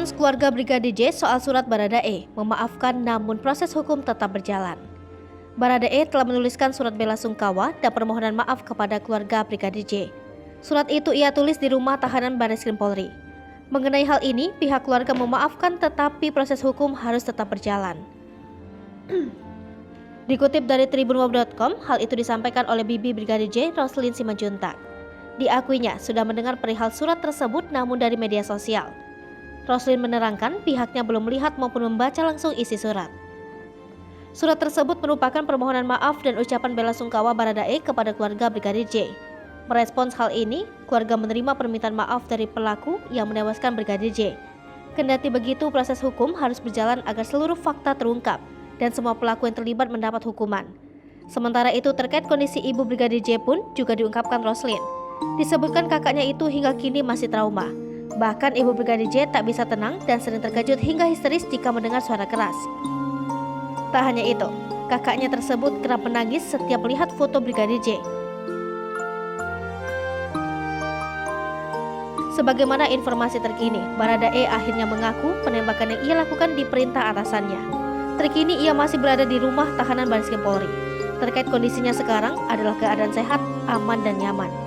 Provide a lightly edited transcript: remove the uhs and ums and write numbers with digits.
Respons keluarga Brigadir J soal surat Baradae, memaafkan namun proses hukum tetap berjalan. Baradae telah menuliskan surat bela sungkawa dan permohonan maaf kepada keluarga Brigadir J. Surat itu ia tulis di rumah tahanan Barreskrim Polri. Mengenai hal ini, pihak keluarga memaafkan tetapi proses hukum harus tetap berjalan. Dikutip dari tribunweb.com, hal itu disampaikan oleh bibi Brigadir J, Roslin Simanjuntak. Diakuinya sudah mendengar perihal surat tersebut namun dari media sosial. Roslin menerangkan pihaknya belum melihat maupun membaca langsung isi surat. Surat tersebut merupakan permohonan maaf dan ucapan bela sungkawa Baradae kepada keluarga Brigadir J. Merespons hal ini, keluarga menerima permintaan maaf dari pelaku yang menewaskan Brigadir J. Kendati begitu, proses hukum harus berjalan agar seluruh fakta terungkap dan semua pelaku yang terlibat mendapat hukuman. Sementara itu, terkait kondisi ibu Brigadir J pun juga diungkapkan Roslin. Disebutkan kakaknya itu hingga kini masih trauma. Bahkan ibu Brigadir J tak bisa tenang dan sering terkejut hingga histeris jika mendengar suara keras. Tak hanya itu, kakaknya tersebut kerap menangis setiap melihat foto Brigadir J. Sebagaimana informasi terkini, Baradae akhirnya mengaku penembakan yang ia lakukan di perintah atasannya. Terkini ia masih berada di rumah tahanan Barreskrim Polri. Terkait kondisinya sekarang adalah keadaan sehat, aman dan nyaman.